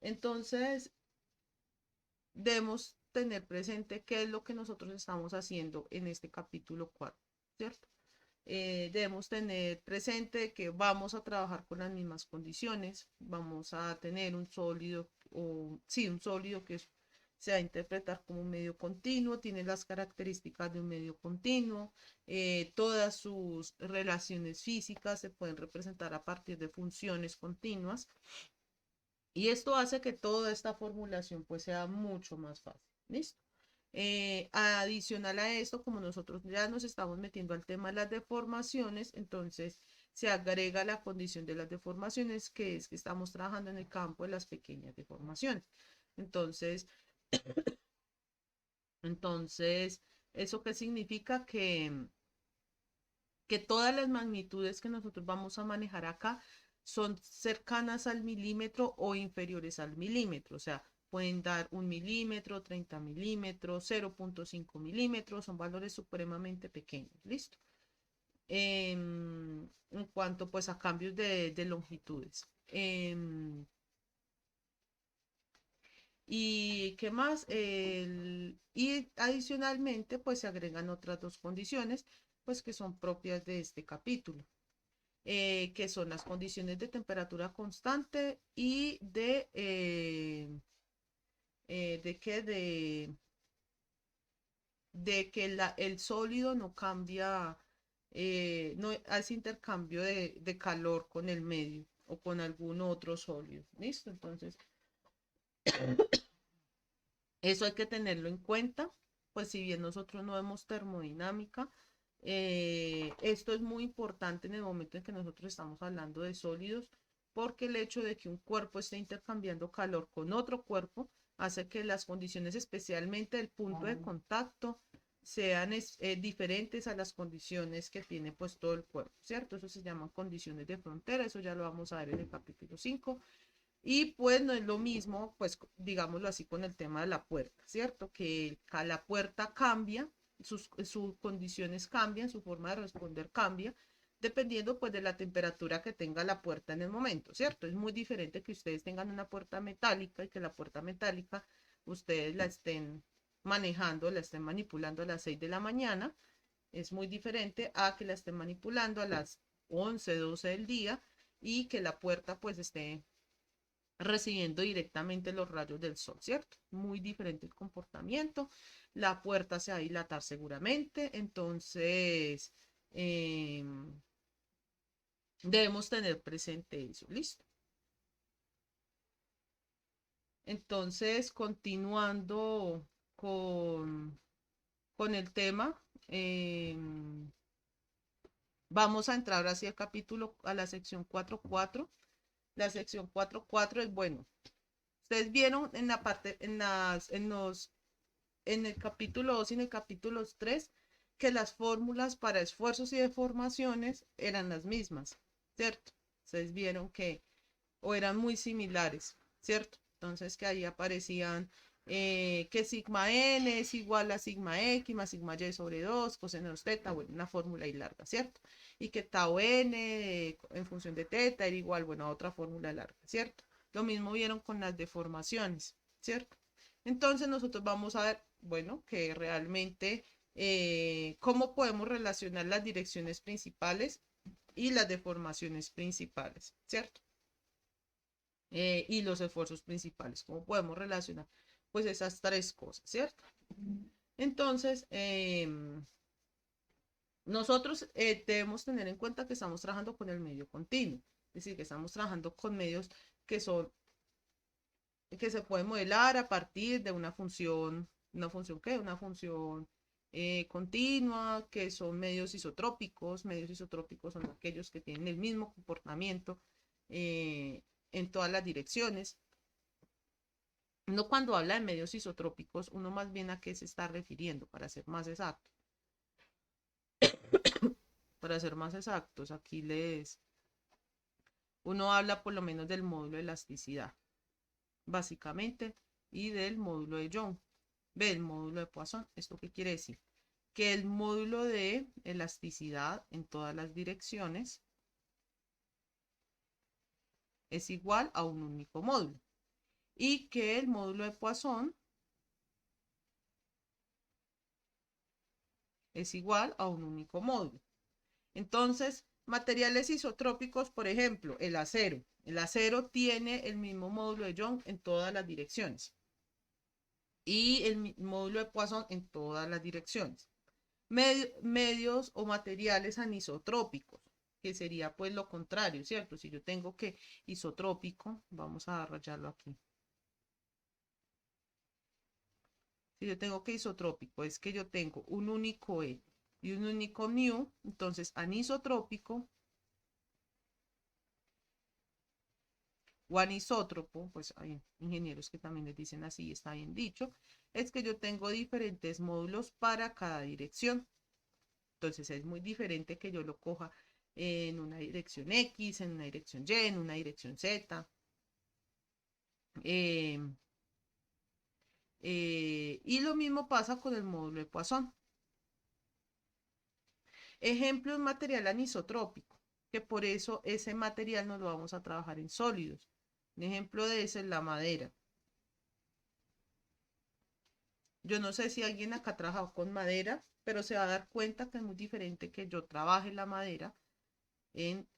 Entonces, debemos tener presente qué es lo que nosotros estamos haciendo en este capítulo 4, ¿cierto? Debemos tener presente que vamos a trabajar con las mismas condiciones, vamos a tener un sólido, o sí, un sólido que se va a interpretar como un medio continuo, tiene las características de un medio continuo, todas sus relaciones físicas se pueden representar a partir de funciones continuas, y esto hace que toda esta formulación pues sea mucho más fácil. ¿Listo? Adicional a esto, como nosotros ya nos estamos metiendo al tema de las deformaciones, entonces se agrega la condición de las deformaciones, que es que estamos trabajando en el campo de las pequeñas deformaciones. Entonces, entonces ¿eso qué significa? Que todas las magnitudes que nosotros vamos a manejar acá son cercanas al milímetro o inferiores al milímetro. O sea, pueden dar 1 milímetro, 30 milímetros, 0,5 milímetros, son valores supremamente pequeños. ¿Listo? En cuanto pues a cambios de longitudes. ¿Y qué más? Y adicionalmente, pues se agregan otras dos condiciones, pues que son propias de este capítulo, que son las condiciones de temperatura constante y de que de que el sólido no cambia, no hace intercambio de calor con el medio o con algún otro sólido. ¿Listo? Entonces, eso hay que tenerlo en cuenta, pues si bien nosotros no vemos termodinámica, esto es muy importante en el momento en que nosotros estamos hablando de sólidos, porque el hecho de que un cuerpo esté intercambiando calor con otro cuerpo hace que las condiciones, especialmente el punto de contacto, sean diferentes a las condiciones que tiene pues todo el cuerpo, ¿cierto? Eso se llaman condiciones de frontera, eso ya lo vamos a ver en el capítulo 5. Y pues no es lo mismo, pues digámoslo así, con el tema de la puerta, ¿cierto? Que la puerta cambia, sus condiciones cambian, su forma de responder cambia, dependiendo pues de la temperatura que tenga la puerta en el momento, ¿cierto? Es muy diferente que ustedes tengan una puerta metálica y que la puerta metálica ustedes la estén manejando, la estén manipulando a las 6 de la mañana, es muy diferente a que la estén manipulando a las 11 12 del día y que la puerta pues esté recibiendo directamente los rayos del sol, ¿cierto? Muy diferente el comportamiento. La puerta se va a dilatar seguramente, entonces eh, debemos tener presente eso, ¿listo? Entonces, continuando con, con el tema, eh, vamos a entrar hacia el capítulo, a la sección 4.4. La sección 4.4 es, bueno, ustedes vieron en la parte, en el capítulo 2 y en el capítulo 3 que las fórmulas para esfuerzos y deformaciones eran las mismas, ¿cierto? Ustedes vieron que, o eran muy similares, ¿cierto? Entonces que ahí aparecían que sigma n es igual a sigma x más sigma y sobre 2, cosenos teta, bueno, una fórmula ahí larga, ¿cierto? Y que tau n en función de teta era igual, bueno, a otra fórmula larga, ¿cierto? Lo mismo vieron con las deformaciones, ¿cierto? Entonces nosotros vamos a ver, bueno, que realmente cómo podemos relacionar las direcciones principales y las deformaciones principales, ¿cierto? Y los esfuerzos principales, cómo podemos relacionar pues esas tres cosas, ¿cierto? Entonces, nosotros debemos tener en cuenta que estamos trabajando con el medio continuo, es decir, que estamos trabajando con medios que son que se puede modelar a partir de una función ¿qué? Una función continua, que son medios isotrópicos son aquellos que tienen el mismo comportamiento en todas las direcciones. Uno cuando habla de medios isotrópicos, uno más bien a qué se está refiriendo, para ser más exacto. Para ser más exactos, uno habla por lo menos del módulo de elasticidad, básicamente, y del módulo de Young. Ve el módulo de Poisson. ¿Esto qué quiere decir? Que el módulo de elasticidad en todas las direcciones es igual a un único módulo. y que el módulo de Poisson es igual a un único módulo. Entonces, materiales isotrópicos, por ejemplo, el acero. El acero tiene el mismo módulo de Young en todas las direcciones y el módulo de Poisson en todas las direcciones. Medios o materiales anisotrópicos, que sería pues lo contrario, ¿cierto? Si yo tengo que isotrópico, vamos a rayarlo aquí. Si yo tengo que isotrópico, es que yo tengo un único E y un único mu, entonces anisotrópico o anisótropo, pues hay ingenieros que también les dicen así, está bien dicho, es que yo tengo diferentes módulos para cada dirección. Entonces es muy diferente que yo lo coja en una dirección X, en una dirección Y, en una dirección Z. Eh, y lo mismo pasa con el módulo de Poisson. Ejemplo de material anisotrópico, que por eso ese material no lo vamos a trabajar en sólidos. Un ejemplo de eso es la madera. Yo no sé si alguien acá ha trabajado con madera, pero se va a dar cuenta que es muy diferente que yo trabaje la madera en...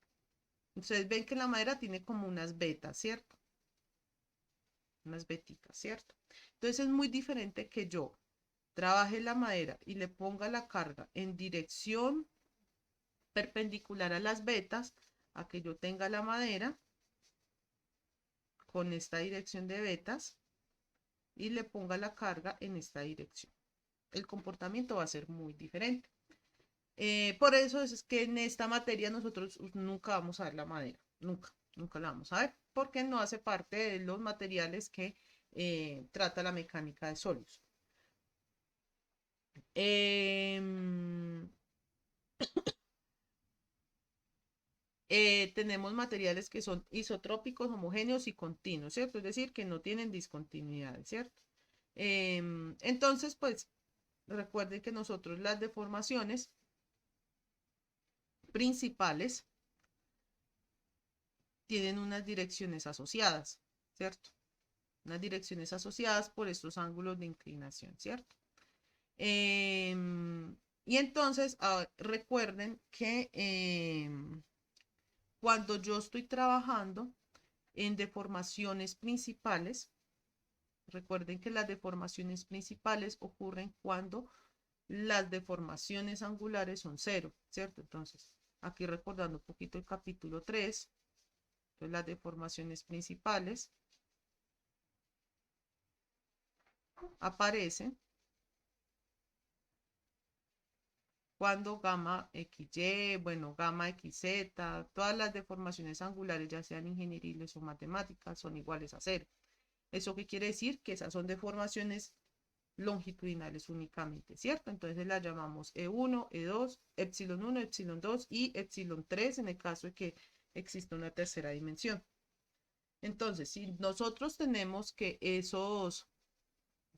Ustedes ven que la madera tiene como unas vetas, ¿cierto? Unas veticas, ¿cierto? Entonces es muy diferente que yo trabaje la madera y le ponga la carga en dirección perpendicular a las vetas, a que yo tenga la madera con esta dirección de vetas y le ponga la carga en esta dirección. El comportamiento va a ser muy diferente. Por eso es que en esta materia nosotros nunca vamos a ver la madera, nunca la vamos a ver, porque no hace parte de los materiales que trata la mecánica de sólidos. Eh, tenemos materiales que son isotrópicos, homogéneos y continuos, ¿cierto? Es decir, que no tienen discontinuidades, ¿cierto? Entonces, pues, recuerden que nosotros las deformaciones principales tienen unas direcciones asociadas, ¿cierto? Unas direcciones asociadas por estos ángulos de inclinación, ¿cierto? Y entonces, recuerden que cuando yo estoy trabajando en deformaciones principales, recuerden que las deformaciones principales ocurren cuando las deformaciones angulares son cero, ¿cierto? Entonces, aquí recordando un poquito el capítulo 3, entonces las deformaciones principales aparecen cuando gamma XY, bueno, gamma XZ, todas las deformaciones angulares, ya sean ingenieriles o matemáticas, son iguales a cero. ¿Eso qué quiere decir? Que esas son deformaciones longitudinales únicamente, ¿cierto? Entonces las llamamos E1, E2, epsilon 1, epsilon 2 y epsilon 3 en el caso de que exista una tercera dimensión. Entonces, si nosotros tenemos que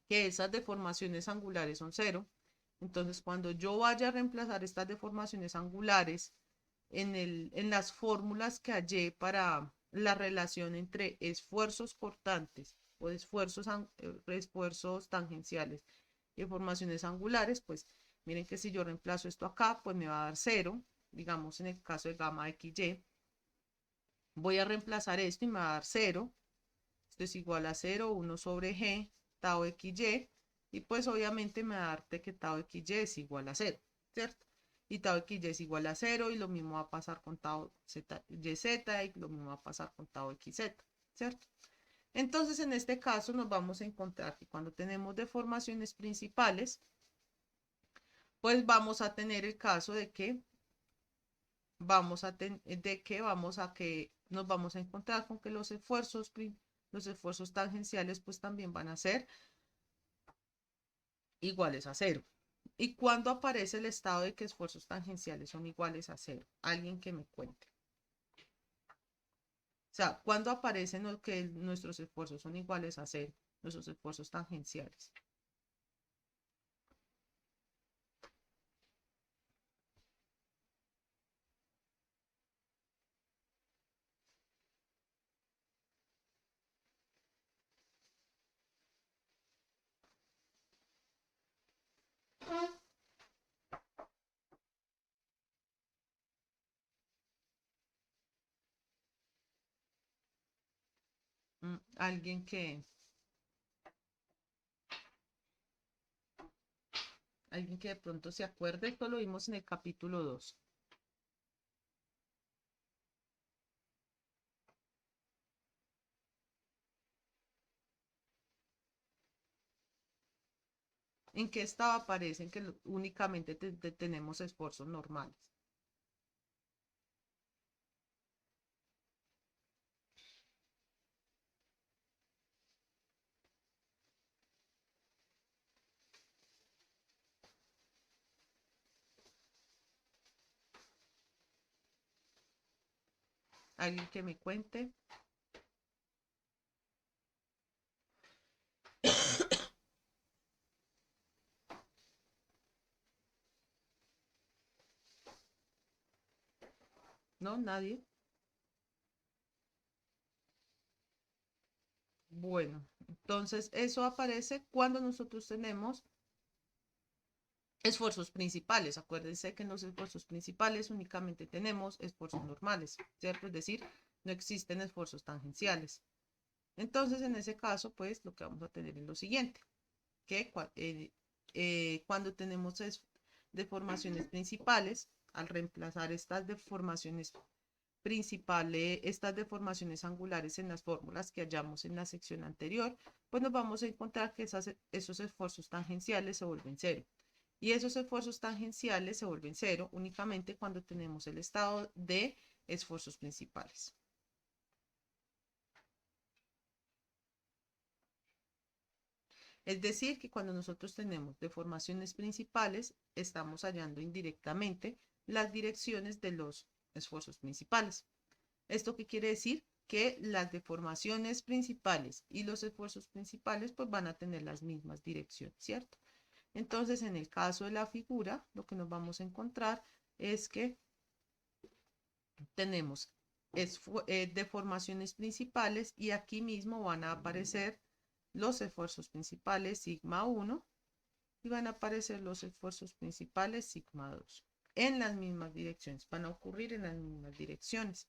esas deformaciones angulares son cero, entonces cuando yo vaya a reemplazar estas deformaciones angulares en las fórmulas que hallé para la relación entre esfuerzos cortantes o esfuerzos tangenciales y deformaciones angulares, pues miren que si yo reemplazo esto acá, pues me va a dar cero, digamos en el caso de gamma XY, voy a reemplazar esto y me va a dar cero, esto es igual a 0, 1 sobre g, tau xy, y pues obviamente me va a darte que tau xy es igual a 0, ¿cierto? Y tau xy es igual a 0 y lo mismo va a pasar con tau yz y lo mismo va a pasar con tau xz, ¿cierto? Entonces en este caso nos vamos a encontrar que cuando tenemos deformaciones principales, pues vamos a tener el caso de que nos vamos a encontrar con que los esfuerzos tangenciales pues también van a ser iguales a cero. ¿Y cuándo aparece el estado de que esfuerzos tangenciales son iguales a cero? Alguien que me cuente. O sea, ¿cuándo aparecen que nuestros esfuerzos son iguales a cero? Nuestros esfuerzos tangenciales. alguien que de pronto se acuerde, esto lo vimos en el capítulo 2. ¿En qué estado aparecen que únicamente tenemos esfuerzos normales? ¿Alguien que me cuente? ¿No? ¿Nadie? Bueno, entonces eso aparece cuando nosotros tenemos esfuerzos principales. Acuérdense que en los esfuerzos principales únicamente tenemos esfuerzos normales, ¿cierto? Es decir, no existen esfuerzos tangenciales. Entonces, en ese caso, pues lo que vamos a tener es lo siguiente, que cuando tenemos deformaciones principales, al reemplazar estas deformaciones principales, estas deformaciones angulares en las fórmulas que hallamos en la sección anterior, pues nos vamos a encontrar que esos esfuerzos tangenciales se vuelven cero. Y esos esfuerzos tangenciales se vuelven cero únicamente cuando tenemos el estado de esfuerzos principales. Es decir, que cuando nosotros tenemos deformaciones principales, estamos hallando indirectamente las direcciones de los esfuerzos principales. ¿Esto qué quiere decir? Que las deformaciones principales y los esfuerzos principales pues van a tener las mismas direcciones, ¿cierto? Entonces, en el caso de la figura, lo que nos vamos a encontrar es que tenemos deformaciones principales y aquí mismo van a aparecer los esfuerzos principales sigma 1 y van a aparecer los esfuerzos principales sigma 2 en las mismas direcciones, van a ocurrir en las mismas direcciones.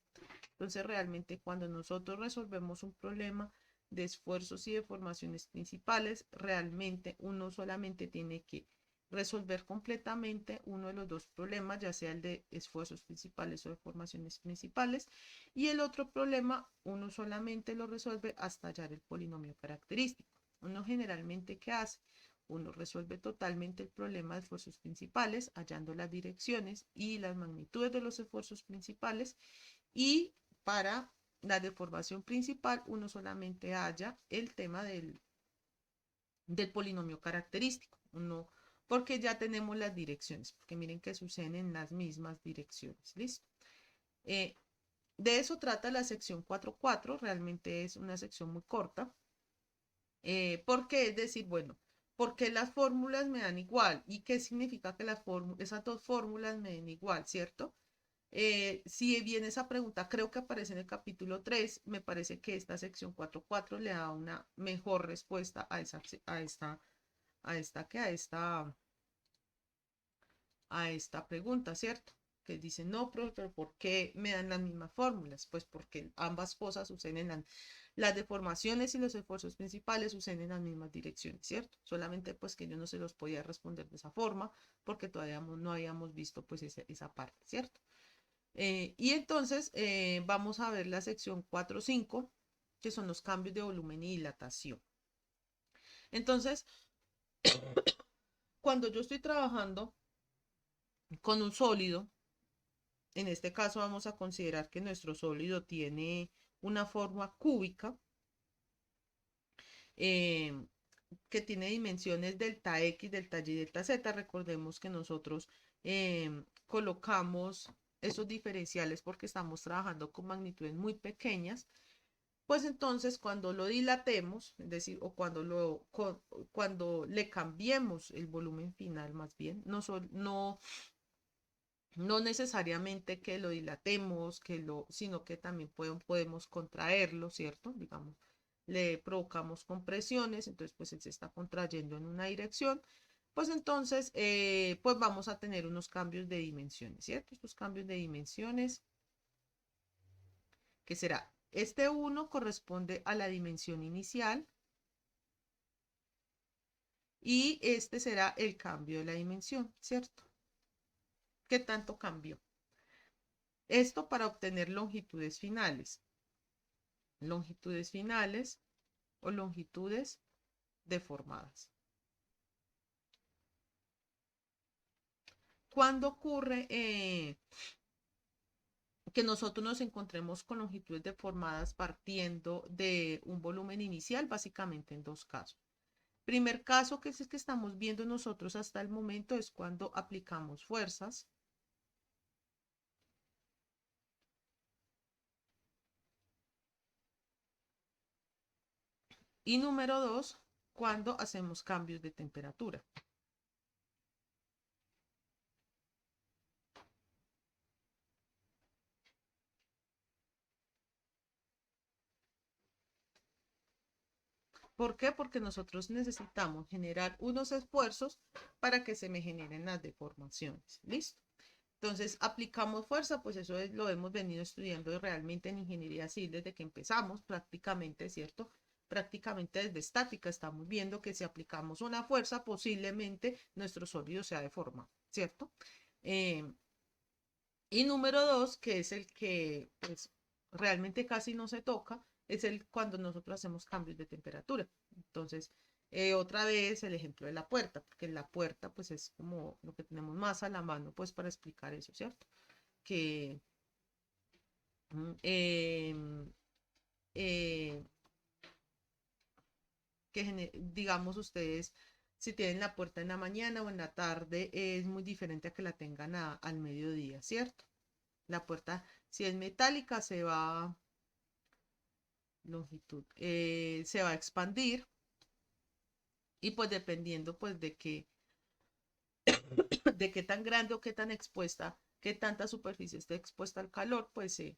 Entonces, realmente cuando nosotros resolvemos un problema de esfuerzos y deformaciones principales, realmente uno solamente tiene que resolver completamente uno de los dos problemas, ya sea el de esfuerzos principales o deformaciones principales, y el otro problema uno solamente lo resuelve hasta hallar el polinomio característico. Uno generalmente, ¿qué hace? Uno resuelve totalmente el problema de esfuerzos principales, hallando las direcciones y las magnitudes de los esfuerzos principales, y para la deformación principal uno solamente halla el tema del polinomio característico, uno, porque ya tenemos las direcciones, porque miren que suceden en las mismas direcciones, ¿listo? De eso trata la sección 4.4, realmente es una sección muy corta, porque es decir, bueno, ¿por qué las fórmulas me dan igual? ¿Y qué significa que esas dos fórmulas me den igual, cierto? Si bien esa pregunta creo que aparece en el capítulo 3, me parece que esta sección 4.4 le da una mejor respuesta a esta pregunta, ¿cierto? Que dice, no, pero ¿por qué me dan las mismas fórmulas? Pues porque ambas cosas suceden las deformaciones y los esfuerzos principales suceden en las mismas direcciones, ¿cierto? Solamente pues que yo no se los podía responder de esa forma porque todavía no habíamos visto pues esa parte, ¿cierto? Y entonces vamos a ver la sección 4.5, que son los cambios de volumen y dilatación. Entonces, cuando yo estoy trabajando con un sólido, en este caso vamos a considerar que nuestro sólido tiene una forma cúbica, eh, que tiene dimensiones delta X, delta Y, delta Z. Recordemos que nosotros colocamos esos diferenciales porque estamos trabajando con magnitudes muy pequeñas. Pues entonces cuando lo dilatemos, es decir, o cuando le cambiemos el volumen final más bien, no necesariamente que lo dilatemos, sino que también podemos contraerlo, ¿cierto? Digamos, le provocamos compresiones, entonces pues él se está contrayendo en una dirección, pues entonces pues vamos a tener unos cambios de dimensiones, ¿cierto? Estos cambios de dimensiones, que será este 1 corresponde a la dimensión inicial y este será el cambio de la dimensión, ¿cierto? ¿Qué tanto cambió? Esto para obtener longitudes finales. Longitudes finales o longitudes deformadas. ¿Cuándo ocurre que nosotros nos encontremos con longitudes deformadas partiendo de un volumen inicial? Básicamente en dos casos. Primer caso, que es el que estamos viendo nosotros hasta el momento, es cuando aplicamos fuerzas. Y número 2, cuando hacemos cambios de temperatura. ¿Por qué? Porque nosotros necesitamos generar unos esfuerzos para que se me generen las deformaciones. ¿Listo? Entonces, aplicamos fuerza, pues eso es, lo hemos venido estudiando realmente en ingeniería civil desde que empezamos, prácticamente, ¿cierto? Prácticamente desde estática estamos viendo que si aplicamos una fuerza, posiblemente nuestro sólido sea deformado, ¿cierto? Eh, y número 2, que es el que pues, realmente casi no se toca, es el cuando nosotros hacemos cambios de temperatura. Entonces, otra vez el ejemplo de la puerta, porque la puerta pues es como lo que tenemos más a la mano pues para explicar eso, ¿cierto? Que eh, eh, digamos ustedes, si tienen la puerta en la mañana o en la tarde, es muy diferente a que la tengan al mediodía, ¿cierto? La puerta, si es metálica, se va, longitud, se va a expandir y pues dependiendo pues de qué tan grande o qué tan expuesta, qué tanta superficie esté expuesta al calor, pues se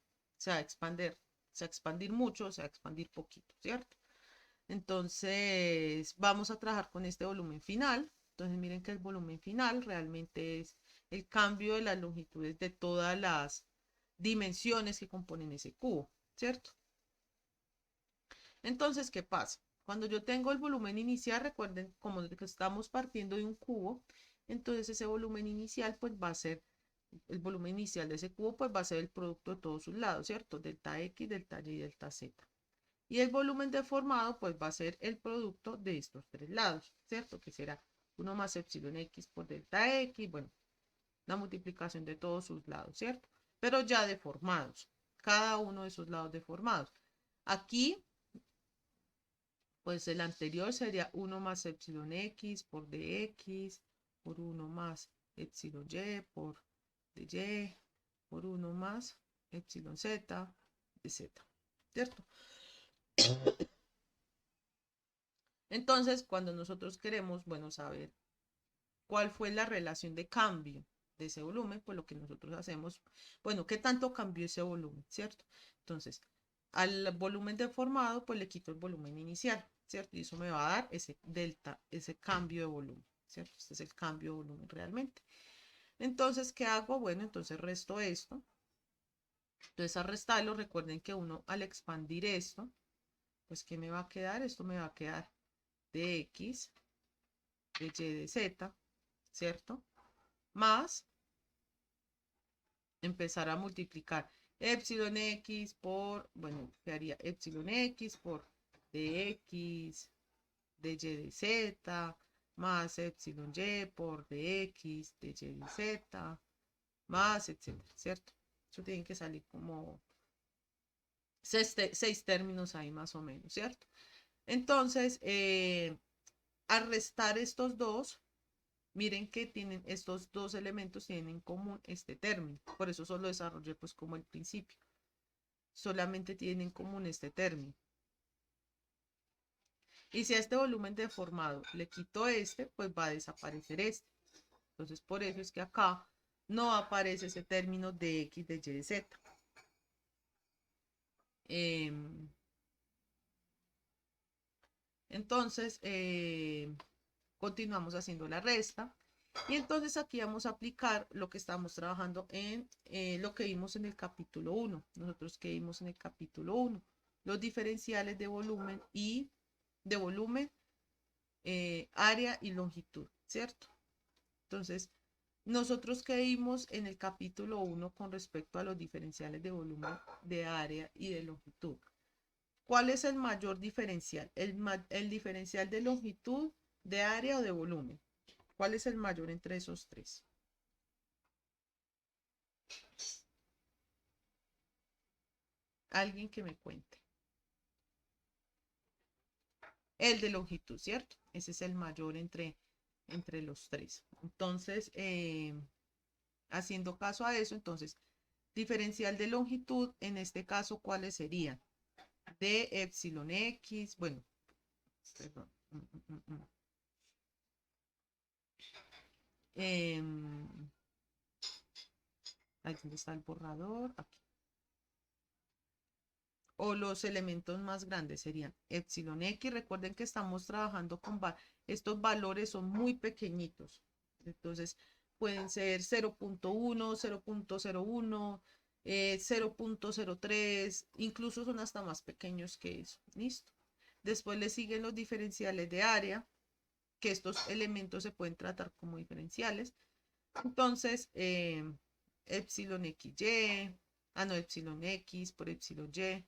va a expandir, se va a expandir mucho, se va a expandir poquito, ¿cierto? Entonces, vamos a trabajar con este volumen final. Entonces, miren que el volumen final realmente es el cambio de las longitudes de todas las dimensiones que componen ese cubo, ¿cierto? Entonces, ¿qué pasa? Cuando yo tengo el volumen inicial, recuerden, como que estamos partiendo de un cubo, entonces ese volumen inicial, pues va a ser, el volumen inicial de ese cubo, pues va a ser el producto de todos sus lados, ¿cierto? Delta X, delta Y y delta Z. Y el volumen deformado, pues va a ser el producto de estos tres lados, ¿cierto? Que será 1 más epsilon X por delta X, bueno, la multiplicación de todos sus lados, ¿cierto? Pero ya deformados, cada uno de esos lados deformados. Aquí, pues el anterior sería 1 más epsilon X por dx, por 1 más epsilon Y por dy, por 1 más epsilon Z de Z, ¿cierto? Entonces, cuando nosotros queremos, bueno, saber cuál fue la relación de cambio de ese volumen, pues lo que nosotros hacemos, bueno, ¿qué tanto cambió ese volumen, cierto? Entonces, al volumen deformado, pues le quito el volumen inicial, ¿cierto? Y eso me va a dar ese delta, ese cambio de volumen, ¿cierto? Este es el cambio de volumen realmente. Entonces, ¿qué hago? Bueno, entonces resto esto. Entonces, al restarlo, recuerden que uno al expandir esto, pues, ¿qué me va a quedar? Esto me va a quedar de X, de Y, de Z, ¿cierto? Más empezar a multiplicar epsilon X por, bueno, quedaría epsilon X por dx, de Y, de Z, más epsilon Y por dx, de Y, de Z, más, etcétera, ¿cierto? Eso tiene que salir como seis términos ahí más o menos, ¿cierto? Entonces, al restar estos dos, miren que tienen estos dos elementos tienen en común este término. Por eso solo desarrollé pues como el principio. Solamente tienen en común este término. Y si a este volumen deformado le quito este, pues va a desaparecer este. Entonces por eso es que acá no aparece ese término de X, de Y, de Z. Entonces, continuamos haciendo la resta. Y entonces aquí vamos a aplicar lo que estamos trabajando en lo que vimos en el capítulo 1. Nosotros que vimos en el capítulo 1, los diferenciales de volumen y de volumen, área y longitud, ¿cierto? Entonces, nosotros que vimos en el capítulo 1 con respecto a los diferenciales de volumen, de área y de longitud. ¿Cuál es el mayor diferencial? El diferencial de longitud, de área o de volumen. ¿Cuál es el mayor entre esos tres? Alguien que me cuente. El de longitud, ¿cierto? Ese es el mayor entre los tres. Entonces, haciendo caso a eso, entonces, diferencial de longitud, en este caso, ¿cuáles serían? De epsilon x, bueno, perdón. Ahí donde está el borrador, aquí. O los elementos más grandes serían epsilon x. Recuerden que estamos trabajando con estos valores son muy pequeñitos. Entonces pueden ser 0.1, 0.01, 0.03, incluso son hasta más pequeños que eso. Listo. Después le siguen los diferenciales de área, que estos elementos se pueden tratar como diferenciales. Entonces, epsilon xy, no, epsilon x por epsilon y,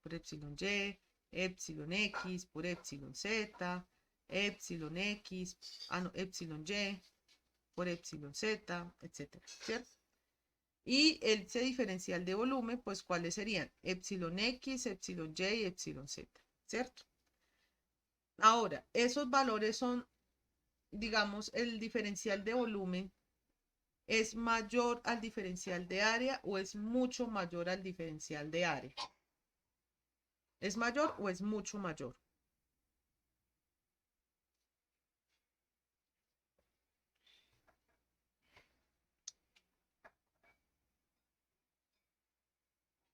por epsilon y, epsilon x por epsilon z, epsilon x, no, epsilon y por epsilon z, etcétera, ¿cierto? Y ese diferencial de volumen, pues, ¿cuáles serían? Epsilon x, epsilon y, epsilon z, ¿cierto? Ahora, esos valores son, digamos, el diferencial de volumen es mayor al diferencial de área o es mucho mayor al diferencial de área. ¿Es mayor o es mucho mayor?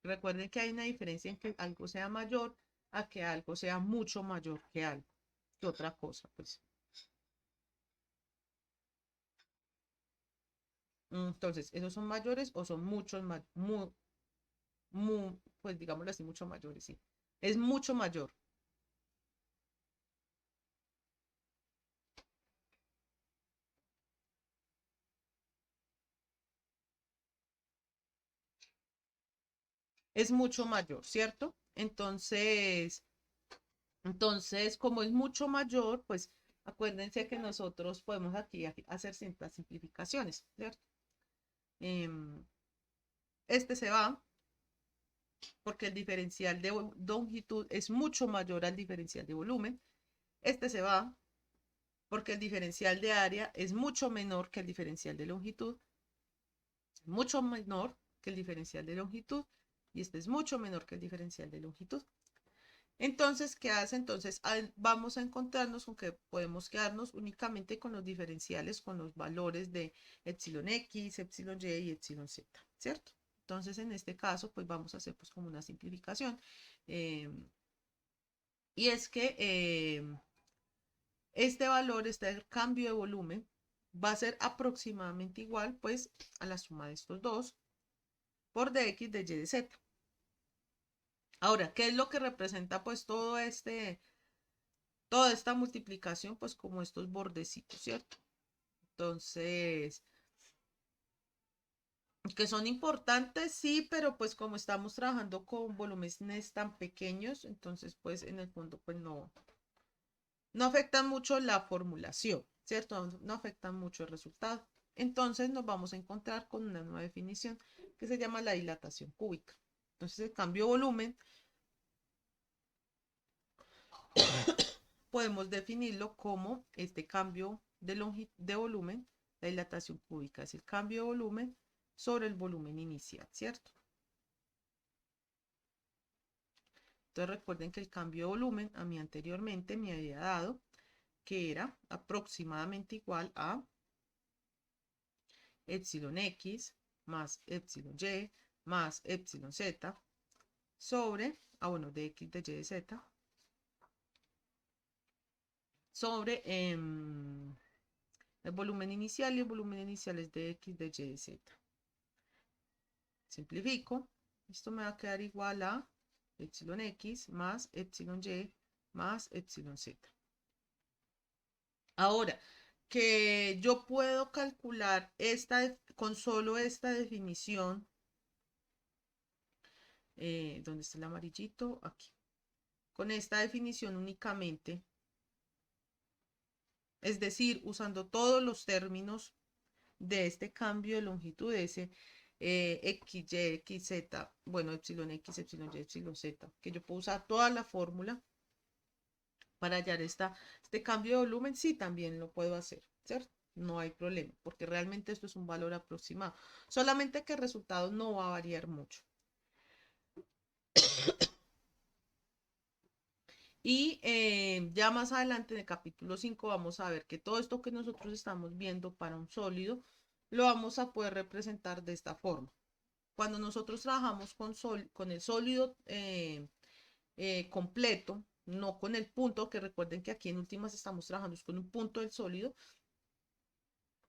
Recuerden que hay una diferencia en que algo sea mayor a que algo sea mucho mayor que algo, que otra cosa, pues. Entonces, ¿esos son mayores o son muchos más, pues digámoslo así, mucho mayores, sí? Es mucho mayor. Es mucho mayor, ¿cierto? Entonces, como es mucho mayor, pues acuérdense que nosotros podemos aquí hacer ciertas simplificaciones, ¿cierto? Este se va porque el diferencial de longitud es mucho mayor al diferencial de volumen. Este se va porque el diferencial de área es mucho menor que el diferencial de longitud, mucho menor que el diferencial de longitud, y este es mucho menor que el diferencial de longitud. Entonces, ¿qué hace? Entonces, vamos a encontrarnos con que podemos quedarnos únicamente con los diferenciales, con los valores de epsilon x, epsilon y y epsilon z, ¿cierto? Entonces, en este caso, pues vamos a hacer pues como una simplificación. Y es que este valor, este cambio de volumen, va a ser aproximadamente igual pues a la suma de estos dos por dx de y de z. Ahora, ¿qué es lo que representa pues toda esta multiplicación? Pues como estos bordecitos, ¿cierto? Entonces, que son importantes, sí, pero pues como estamos trabajando con volúmenes tan pequeños, entonces pues en el fondo pues no afectan mucho la formulación, ¿cierto? No afectan mucho el resultado. Entonces nos vamos a encontrar con una nueva definición que se llama la dilatación cúbica. Entonces el cambio de volumen podemos definirlo como este cambio de volumen, la dilatación cúbica es el cambio de volumen sobre el volumen inicial, ¿cierto? Entonces recuerden que el cambio de volumen a mí anteriormente me había dado que era aproximadamente igual a epsilon x más epsilon y más epsilon z sobre, bueno, de x de y de z sobre el volumen inicial, y el volumen inicial es de X, de Y, de Z. Simplifico. Esto me va a quedar igual a epsilon X más epsilon Y más epsilon Z. Ahora, que yo puedo calcular con solo esta definición, ¿dónde está el amarillito? Aquí. Con esta definición únicamente, es decir, usando todos los términos de este cambio de longitud, de ese X, Y, X, Z, bueno, epsilon X, epsilon Y, epsilon Z, que yo puedo usar toda la fórmula para hallar este cambio de volumen, sí, también lo puedo hacer, ¿cierto? No hay problema, porque realmente esto es un valor aproximado. Solamente que el resultado no va a variar mucho. Y ya más adelante en el capítulo 5 vamos a ver que todo esto que nosotros estamos viendo para un sólido lo vamos a poder representar de esta forma. Cuando nosotros trabajamos con el sólido completo, no con el punto, que recuerden que aquí en últimas estamos trabajando con un punto del sólido,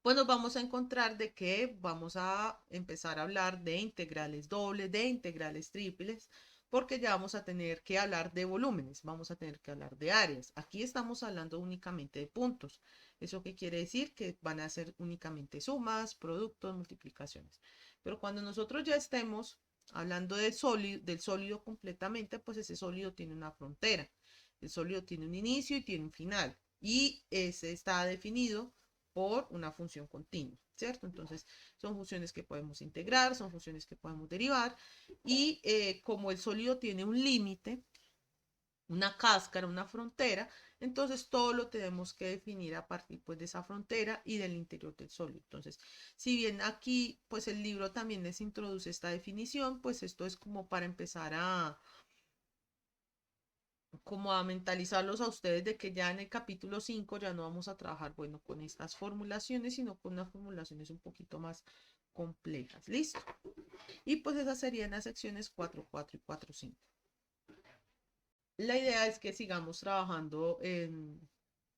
pues nos vamos a encontrar de que vamos a empezar a hablar de integrales dobles, de integrales triples, porque ya vamos a tener que hablar de volúmenes, vamos a tener que hablar de áreas. Aquí estamos hablando únicamente de puntos. ¿Eso qué quiere decir? Que van a ser únicamente sumas, productos, multiplicaciones. Pero cuando nosotros ya estemos hablando del sólido completamente, pues ese sólido tiene una frontera. El sólido tiene un inicio y tiene un final. Y ese está definido por una función continua, ¿cierto? Entonces, son funciones que podemos integrar, son funciones que podemos derivar, y como el sólido tiene un límite, una cáscara, una frontera, entonces todo lo tenemos que definir a partir pues de esa frontera y del interior del sólido. Entonces, si bien aquí pues el libro también les introduce esta definición, pues esto es como para empezar como a mentalizarlos a ustedes de que ya en el capítulo 5 ya no vamos a trabajar, bueno, con estas formulaciones, sino con unas formulaciones un poquito más complejas. ¿Listo? Y pues esas serían las secciones 4.4 y 4.5. La idea es que sigamos trabajando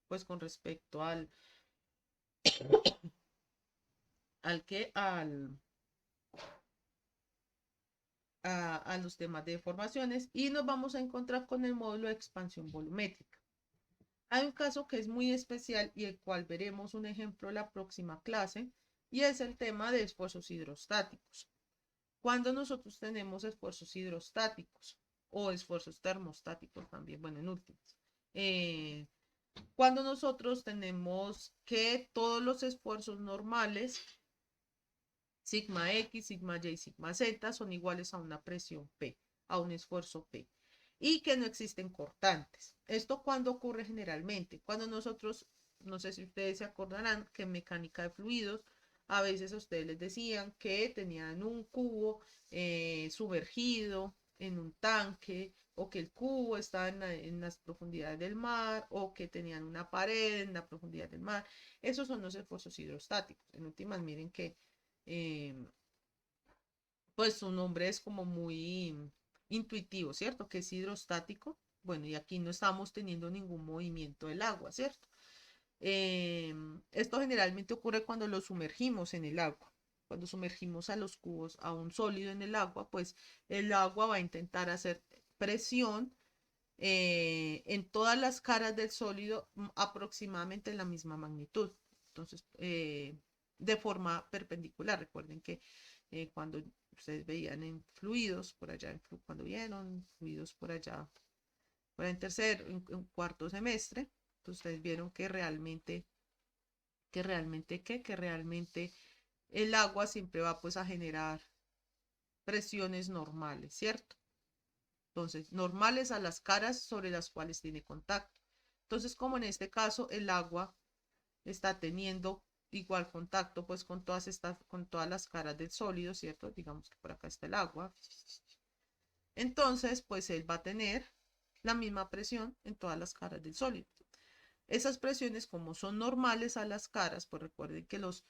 pues con respecto a los temas de formaciones, y nos vamos a encontrar con el módulo de expansión volumétrica. Hay un caso que es muy especial y el cual veremos un ejemplo la próxima clase, y es el tema de esfuerzos hidrostáticos. Cuando nosotros tenemos esfuerzos hidrostáticos o esfuerzos termostáticos también, bueno, en últimas, cuando nosotros tenemos que todos los esfuerzos normales, sigma X, sigma Y, sigma Z, son iguales a una presión P, a un esfuerzo P, y que no existen cortantes. ¿Esto cuándo ocurre generalmente? Cuando nosotros, no sé si ustedes se acordarán que en mecánica de fluidos, a veces a ustedes les decían que tenían un cubo sumergido en un tanque, o que el cubo estaba en las profundidades del mar, o que tenían una pared en la profundidad del mar. Esos son los esfuerzos hidrostáticos. En últimas, miren que eh, pues su nombre es como muy intuitivo, ¿cierto? Que es hidrostático. Bueno, y aquí no estamos teniendo ningún movimiento del agua, ¿cierto? Esto generalmente ocurre cuando lo sumergimos en el agua. Cuando sumergimos a los cubos a un sólido en el agua, pues el agua va a intentar hacer presión en todas las caras del sólido, aproximadamente en la misma magnitud. Entonces, de forma perpendicular. Recuerden que cuando ustedes veían en fluidos, por allá, cuando vieron fluidos por allá en tercer, en cuarto semestre, pues ustedes vieron que realmente el agua siempre va pues a generar presiones normales, ¿cierto? Entonces, normales a las caras sobre las cuales tiene contacto. Entonces, como en este caso el agua está teniendo igual contacto pues con todas las caras del sólido, ¿cierto? Digamos que por acá está el agua. Entonces, pues él va a tener la misma presión en todas las caras del sólido. Esas presiones, como son normales a las caras, pues recuerden que las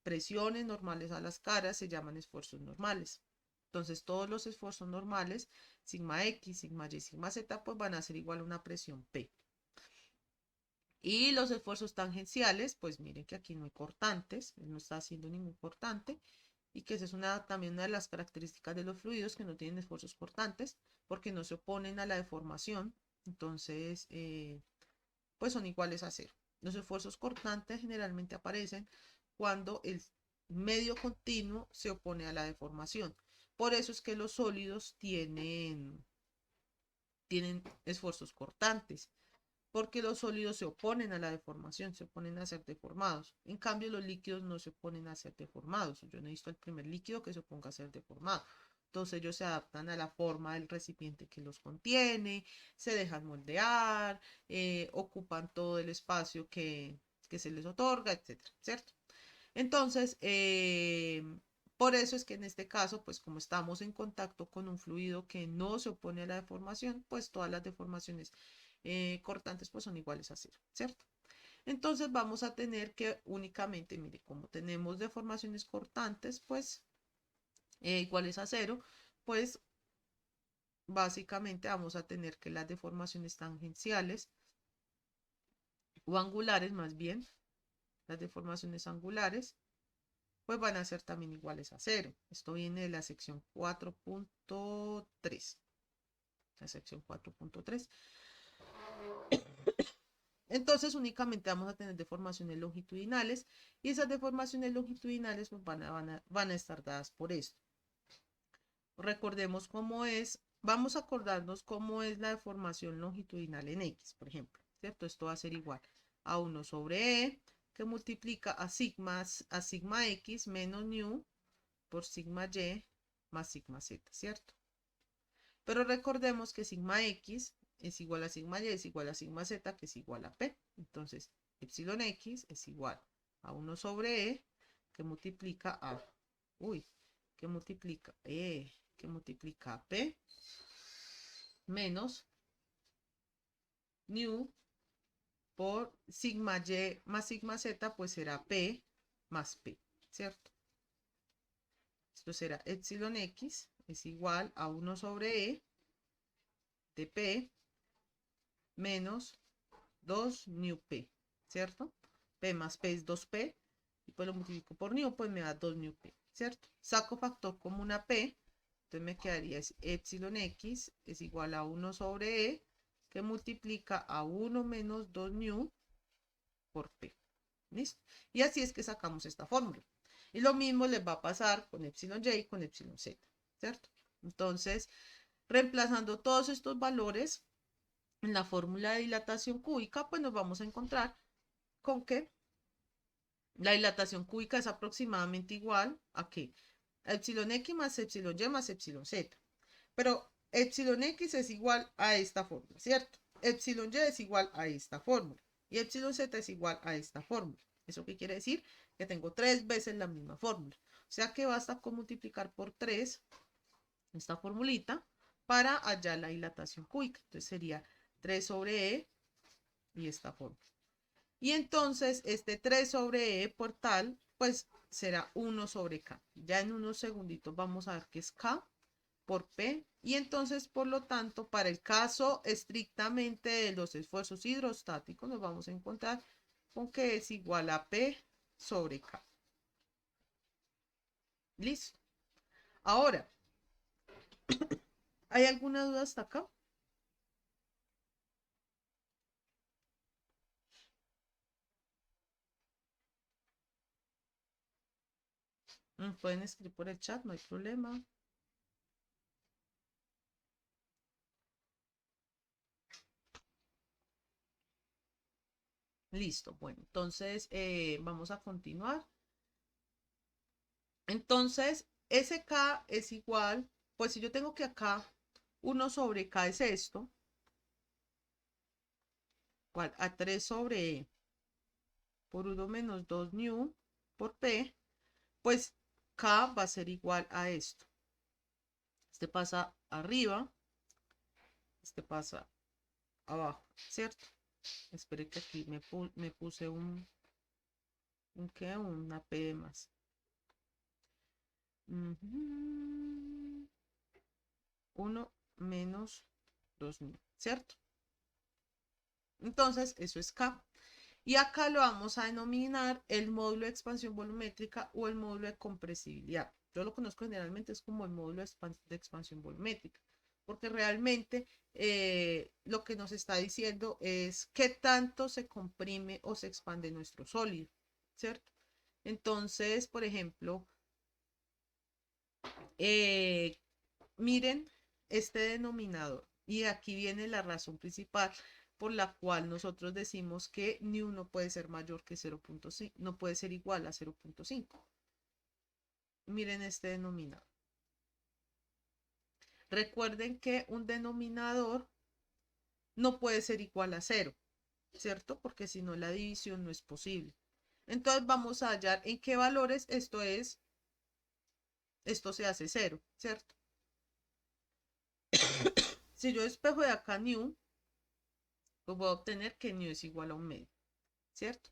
presiones normales a las caras se llaman esfuerzos normales. Entonces, todos los esfuerzos normales, sigma X, sigma Y, sigma Z, pues van a ser igual a una presión P. Y los esfuerzos tangenciales, pues miren que aquí no hay cortantes, no está haciendo ningún cortante, y que esa es también una de las características de los fluidos que no tienen esfuerzos cortantes, porque no se oponen a la deformación, entonces pues son iguales a cero. Los esfuerzos cortantes generalmente aparecen cuando el medio continuo se opone a la deformación. Por eso es que los sólidos tienen esfuerzos cortantes, porque los sólidos se oponen a la deformación, se oponen a ser deformados. En cambio, los líquidos no se oponen a ser deformados. Yo no he visto el primer líquido que se oponga a ser deformado. Entonces ellos se adaptan a la forma del recipiente que los contiene, se dejan moldear, ocupan todo el espacio que se les otorga, etcétera, ¿cierto? Entonces, por eso es que en este caso, pues como estamos en contacto con un fluido que no se opone a la deformación, pues todas las deformaciones cortantes pues son iguales a cero, ¿cierto? Entonces vamos a tener que únicamente, mire, como tenemos deformaciones cortantes, pues iguales a cero, pues básicamente vamos a tener que las deformaciones tangenciales o angulares más bien, las deformaciones angulares, pues van a ser también iguales a cero. Esto viene de la sección 4.3. La sección 4.3. Entonces únicamente vamos a tener deformaciones longitudinales y esas deformaciones longitudinales pues, van a estar dadas por esto. Recordemos cómo es, vamos a acordarnos cómo es la deformación longitudinal en X, por ejemplo, ¿cierto? Esto va a ser igual a 1 sobre E, que multiplica a sigma X menos nu por sigma Y más sigma Z, ¿cierto? Pero recordemos que sigma X es igual a sigma Y es igual a sigma Z, que es igual a P. Entonces, epsilon X es igual a 1 sobre E, que multiplica a, que multiplica a P, menos nu por sigma Y más sigma Z, pues será P más P, ¿cierto? Esto será epsilon X es igual a 1 sobre E de P menos 2 nu P, ¿cierto? P más P es 2P, y pues lo multiplico por nu, pues me da 2 nu P, ¿cierto? Saco factor común a P, entonces me quedaría epsilon X es igual a 1 sobre E, que multiplica a 1 menos 2 nu por P. ¿Listo? Y así es que sacamos esta fórmula. Y lo mismo les va a pasar con epsilon Y y con epsilon Z, ¿cierto? Entonces, reemplazando todos estos valores en la fórmula de dilatación cúbica, pues nos vamos a encontrar con que la dilatación cúbica es aproximadamente igual a ¿qué? A epsilon X más epsilon Y más epsilon Z. Pero epsilon X es igual a esta fórmula, ¿cierto? Epsilon Y es igual a esta fórmula. Y epsilon Z es igual a esta fórmula. ¿Eso qué quiere decir? Que tengo 3 veces la misma fórmula. O sea que basta con multiplicar por 3 esta formulita para hallar la dilatación cúbica. Entonces sería 3 sobre E y esta fórmula. Y entonces este 3 sobre E por tal, pues será 1 sobre K. Ya en unos segunditos vamos a ver qué es K por P. Y entonces, por lo tanto, para el caso estrictamente de los esfuerzos hidrostáticos, nos vamos a encontrar con que es igual a P sobre K. Listo. Ahora, ¿hay alguna duda hasta acá? Pueden escribir por el chat, no hay problema. Listo, bueno, entonces vamos a continuar. Entonces, SK es igual, pues si yo tengo que acá 1 sobre K es esto, igual a 3 sobre E por 1 menos 2 nu por P, pues K va a ser igual a esto. Este pasa arriba, este pasa abajo, ¿cierto? Espere que aquí me puse ¿qué? Una P de más. 1 menos 2 nu, ¿cierto? Entonces, eso es K. Y acá lo vamos a denominar el módulo de expansión volumétrica o el módulo de compresibilidad. Yo lo conozco generalmente es como el módulo de expansión volumétrica, porque realmente lo que nos está diciendo es qué tanto se comprime o se expande nuestro sólido, ¿cierto? Entonces, por ejemplo, eh, miren este denominador y aquí viene la razón principal por la cual nosotros decimos que nu no puede ser mayor que 0.5, no puede ser igual a 0.5. Miren este denominador. Recuerden que un denominador no puede ser igual a 0, ¿cierto? Porque si no la división no es posible. Entonces vamos a hallar en qué valores esto se hace 0, ¿cierto? Si yo despejo de acá nu, pues voy a obtener que nu es igual a un medio, ¿cierto?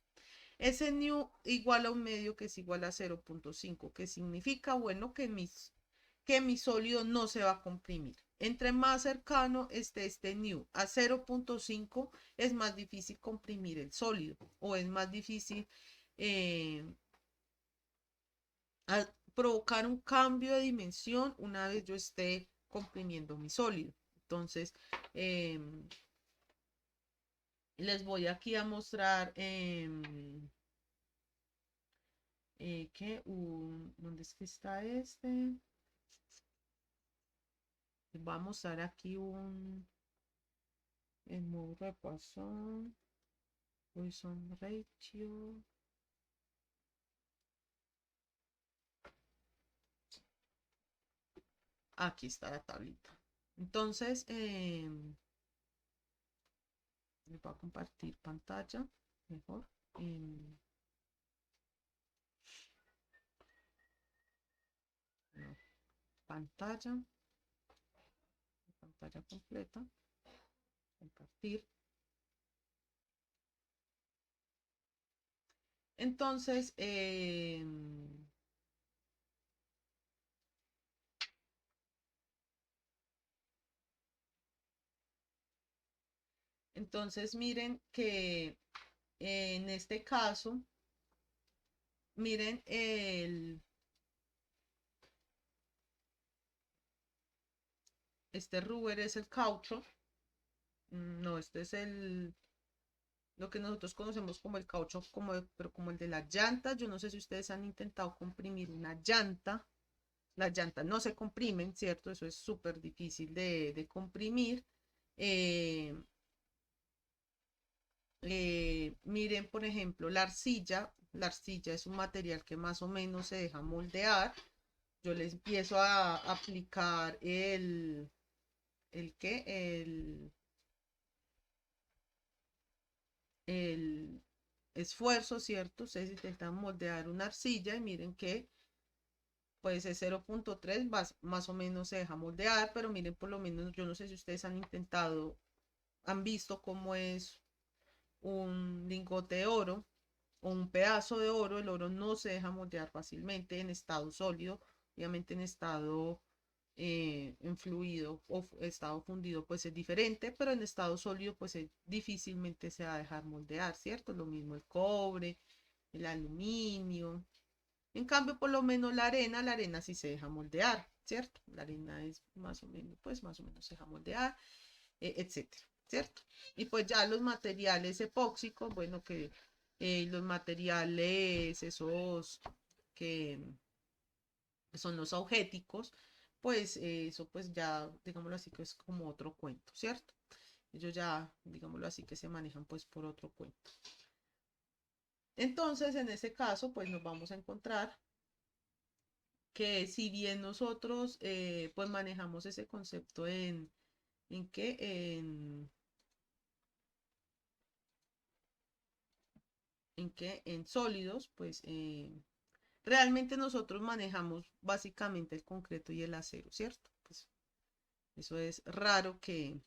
Ese nu igual a un medio que es igual a 0.5, que significa, bueno, que mi sólido no se va a comprimir. Entre más cercano esté este nu a 0.5, es más difícil comprimir el sólido o es más difícil eh, provocar un cambio de dimensión una vez yo esté comprimiendo mi sólido. Entonces, eh, les voy aquí a mostrar ¿dónde es que está este? Les voy a mostrar aquí el módulo de Poisson, Poisson ratio. Aquí está la tablita. Entonces, les voy a compartir pantalla mejor. No, pantalla, pantalla completa, compartir. Entonces, miren que en este caso, miren este rubber es el caucho. No, este es lo que nosotros conocemos como el caucho, pero como el de las llantas. Yo no sé si ustedes han intentado comprimir una llanta. Las llantas no se comprimen, ¿cierto? Eso es súper difícil de comprimir. Eh, miren, por ejemplo, la arcilla. La arcilla es un material que más o menos se deja moldear. Yo les empiezo a aplicar ¿qué? El esfuerzo, ¿cierto? Ustedes intentan moldear una arcilla y miren que pues es 0.3, más o menos se deja moldear, pero miren, por lo menos yo no sé si ustedes han intentado, han visto cómo es un lingote de oro o un pedazo de oro. El oro no se deja moldear fácilmente en estado sólido, obviamente en estado en fluido o estado fundido pues es diferente, pero en estado sólido pues difícilmente se va a dejar moldear, ¿cierto? Lo mismo el cobre, el aluminio. En cambio, por lo menos la arena sí se deja moldear, ¿cierto? La arena es más o menos, pues más o menos se deja moldear, etcétera, ¿cierto? Y pues ya los materiales epóxicos, bueno, que los materiales esos que son los augéticos, pues eso pues ya, digámoslo así, que es como otro cuento, ¿cierto? Ellos ya, digámoslo así, que se manejan pues por otro cuento. Entonces, en ese caso, pues nos vamos a encontrar que si bien nosotros pues manejamos ese concepto ¿en qué? ¿En qué? En sólidos, pues realmente nosotros manejamos básicamente el concreto y el acero, ¿cierto? Pues eso es raro que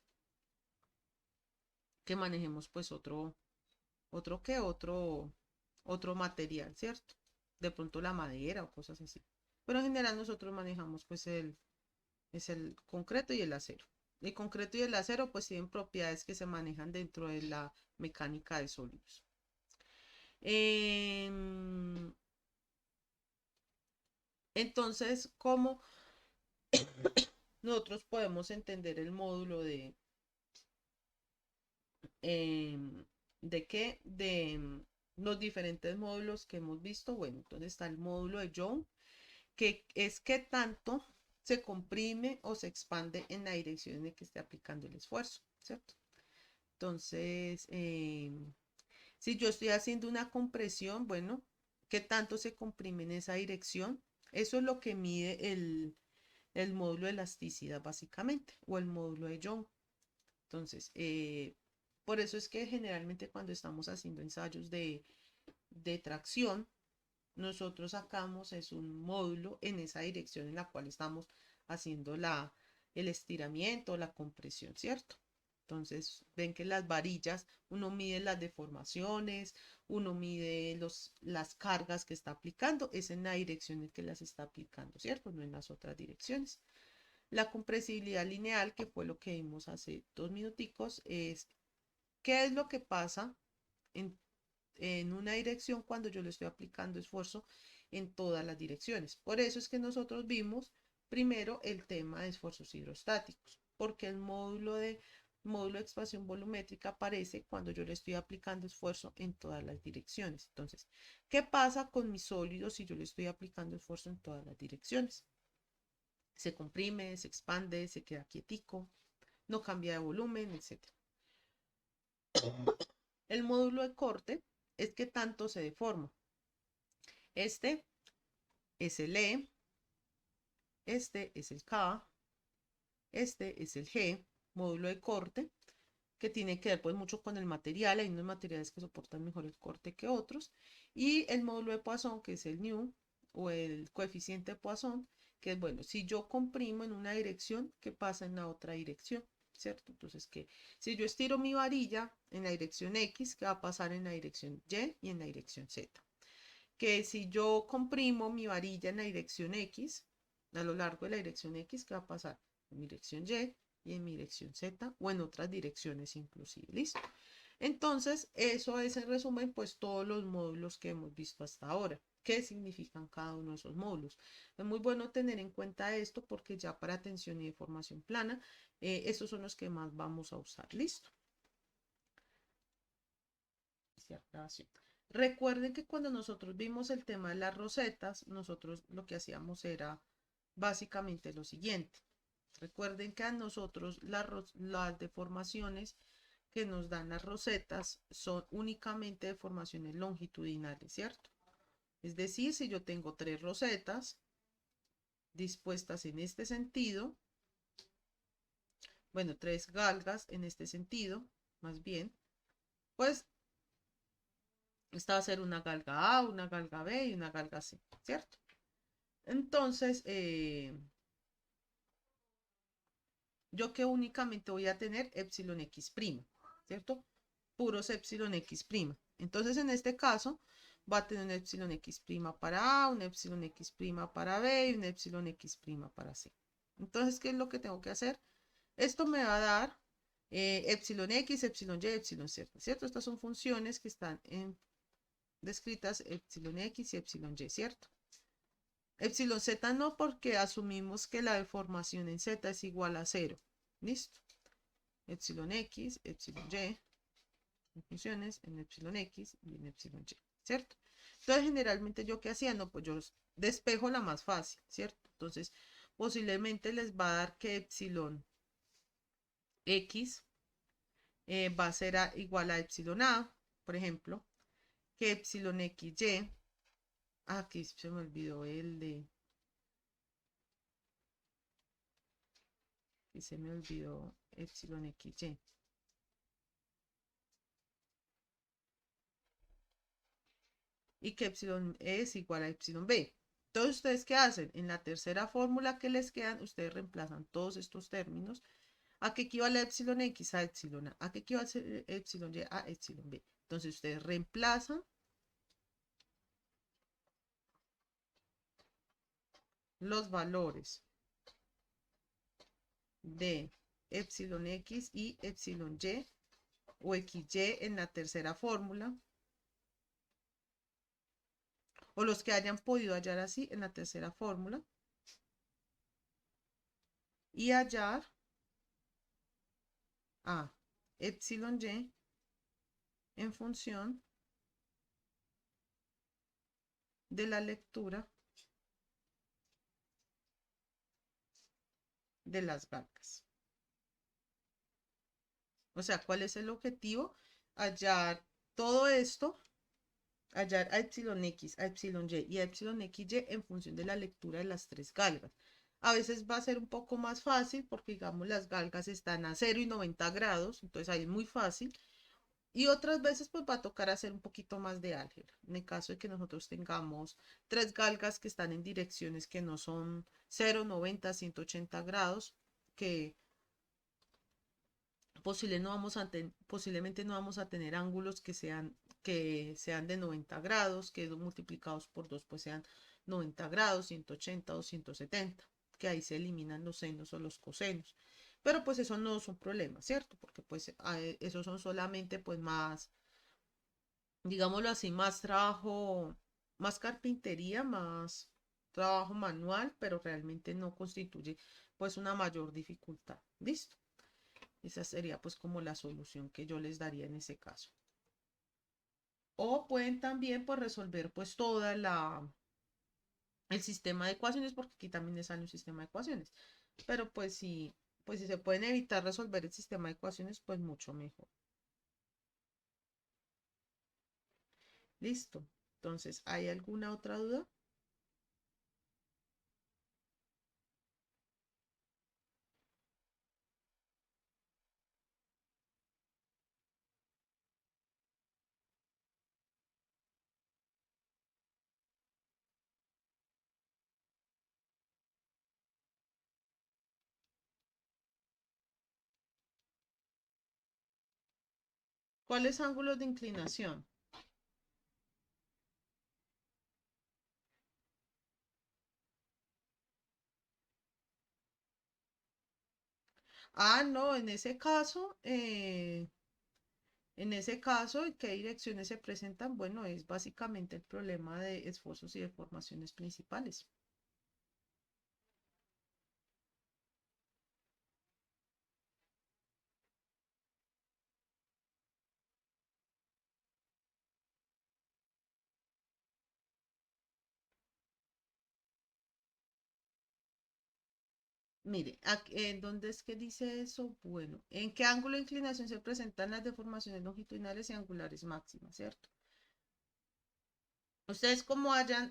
manejemos pues otro material, ¿cierto? De pronto la madera o cosas así. Pero en general nosotros manejamos pues es el concreto y el acero. El concreto y el acero pues tienen propiedades que se manejan dentro de la mecánica de sólidos. Em, entonces, ¿cómo nosotros podemos entender el módulo ¿de qué? Los diferentes módulos que hemos visto. Bueno, entonces está el módulo de Young, que es qué tanto se comprime o se expande en la dirección en la que esté aplicando el esfuerzo, ¿cierto? Entonces, si yo estoy haciendo una compresión, bueno, ¿qué tanto se comprime en esa dirección? Eso es lo que mide el módulo de elasticidad, básicamente, o el módulo de Young. Entonces, por eso es que generalmente cuando estamos haciendo ensayos de tracción, nosotros sacamos es un módulo en esa dirección en la cual estamos haciendo el estiramiento, la compresión, ¿cierto? Entonces, ven que las varillas, uno mide las deformaciones, uno mide las cargas que está aplicando, es en la dirección en que las está aplicando, ¿cierto? No en las otras direcciones. La compresibilidad lineal, que fue lo que vimos hace 2 minuticos, es qué es lo que pasa en, en una dirección cuando yo le estoy aplicando esfuerzo en todas las direcciones. Por eso es que nosotros vimos primero el tema de esfuerzos hidrostáticos, porque el módulo de expansión volumétrica aparece cuando yo le estoy aplicando esfuerzo en todas las direcciones. Entonces, ¿qué pasa con mi sólido si yo le estoy aplicando esfuerzo en todas las direcciones? Se comprime, se expande, se queda quietico, no cambia de volumen, etc. El módulo de corte es que tanto se deforma. Este es el E, este es el K, este es el G, módulo de corte, que tiene que ver pues mucho con el material. Hay unos materiales que soportan mejor el corte que otros. Y el módulo de Poisson, que es el nu, o el coeficiente de Poisson, que es bueno, si yo comprimo en una dirección, ¿qué pasa en la otra dirección? ¿Cierto? Entonces, que si yo estiro mi varilla en la dirección X, ¿qué va a pasar en la dirección Y y en la dirección Z? Que si yo comprimo mi varilla en la dirección X, a lo largo de la dirección X, ¿qué va a pasar? En mi dirección Y y en mi dirección Z o en otras direcciones inclusive. ¿Listo? Entonces, eso es en resumen, pues todos los módulos que hemos visto hasta ahora. ¿Qué significan cada uno de esos módulos? Es muy bueno tener en cuenta esto porque ya para tensión y deformación plana, estos son los que más vamos a usar. ¿Listo? Recuerden que cuando nosotros vimos el tema de las rosetas, nosotros lo que hacíamos era básicamente lo siguiente. Recuerden que a nosotros las deformaciones que nos dan las rosetas son únicamente deformaciones longitudinales, ¿cierto? Es decir, si yo tengo 3 rosetas dispuestas en este sentido, bueno, 3 galgas en este sentido, más bien, pues esta va a ser una galga A, una galga B y una galga C, ¿cierto? Entonces, yo que únicamente voy a tener epsilon x', ¿cierto? Puros epsilon x'. Entonces, en este caso, va a tener un epsilon x' para A, un epsilon x' para B y un epsilon x' para C. Entonces, ¿qué es lo que tengo que hacer? Esto me va a dar epsilon x, epsilon y, epsilon z, ¿cierto? Estas son funciones que están descritas epsilon x y epsilon y, ¿cierto? Epsilon z no, porque asumimos que la deformación en z es igual a 0. ¿Listo? Epsilon x, epsilon y, en funciones en epsilon x y en epsilon y, ¿cierto? Entonces, generalmente yo qué hacía, no, pues yo despejo la más fácil, ¿cierto? Entonces, posiblemente les va a dar que epsilon x va a ser igual a epsilon a, por ejemplo, que epsilon xy, aquí se me olvidó el de, y se me olvidó epsilon xy. Y que epsilon es igual a epsilon b. Entonces, ¿ustedes qué hacen? En la tercera fórmula que les quedan, ustedes reemplazan todos estos términos. ¿A qué equivale epsilon x? A epsilon a. ¿A qué equivale epsilon y? A epsilon b. Entonces, ustedes reemplazan los valores de epsilon x y epsilon y o xy en la tercera fórmula o los que hayan podido hallar así en la tercera fórmula, y hallar a epsilon y en función de la lectura de las galgas. O sea, ¿cuál es el objetivo? Hallar todo esto, hallar a epsilon x, a epsilon y a epsilon xy en función de la lectura de las tres galgas. A veces va a ser un poco más fácil porque, digamos, las galgas están a 0 y 90 grados, entonces ahí es muy fácil. Y otras veces pues va a tocar hacer un poquito más de álgebra. En el caso de que nosotros tengamos tres galgas que están en direcciones que no son 0, 90, 180 grados, que posiblemente no vamos a tener ángulos que sean de 90 grados, que multiplicados por 2 pues sean 90 grados, 180 o 170, que ahí se eliminan los senos o los cosenos. Pero pues eso no es un problema, ¿cierto? Porque pues esos son solamente pues más, digámoslo así, más trabajo, más carpintería, más trabajo manual, pero realmente no constituye pues una mayor dificultad. ¿Listo? Esa sería pues como la solución que yo les daría en ese caso. O pueden también pues resolver pues toda el sistema de ecuaciones, porque aquí también les sale un sistema de ecuaciones. Pero pues si se pueden evitar resolver el sistema de ecuaciones, pues mucho mejor. Listo. Entonces, ¿hay alguna otra duda? ¿Cuáles ángulos de inclinación? Ah, no, en ese caso, ¿en qué direcciones se presentan? Bueno, es básicamente el problema de esfuerzos y deformaciones principales. Mire, ¿en dónde es que dice eso? Bueno, ¿en qué ángulo de inclinación se presentan las deformaciones longitudinales y angulares máximas, cierto? Ustedes como hayan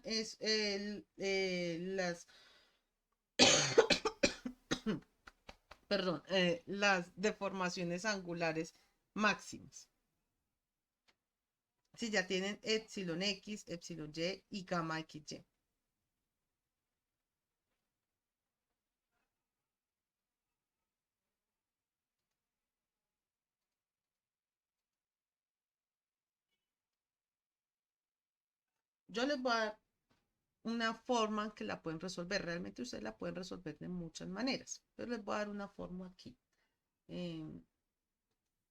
perdón, las deformaciones angulares máximas. Si ya tienen epsilon x, epsilon y gamma xy. Yo les voy a dar una forma que la pueden resolver. Realmente ustedes la pueden resolver de muchas maneras, pero les voy a dar una forma aquí. Eh,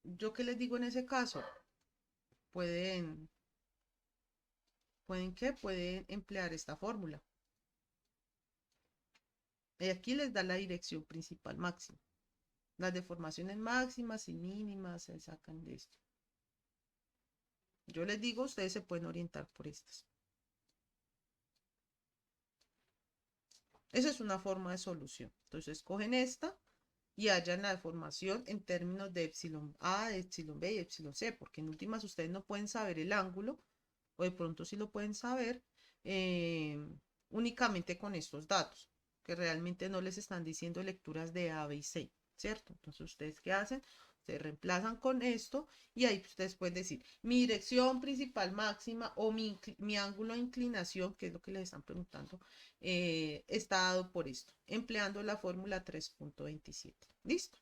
yo qué les digo en ese caso, pueden, pueden emplear esta fórmula. Y aquí les da la dirección principal máxima. Las deformaciones máximas y mínimas se sacan de esto. Yo les digo, ustedes se pueden orientar por estas. Esa es una forma de solución. Entonces, cogen esta y hallan la deformación en términos de epsilon A, de epsilon B y epsilon C, porque en últimas ustedes no pueden saber el ángulo, o de pronto sí lo pueden saber eh, únicamente con estos datos, que realmente no les están diciendo lecturas de A, B y C, ¿cierto? Entonces, ¿ustedes qué hacen? Se reemplazan con esto y ahí ustedes pueden decir mi dirección principal máxima o mi ángulo de inclinación, que es lo que les están preguntando, está dado por esto, empleando la fórmula 3.27. ¿Listo?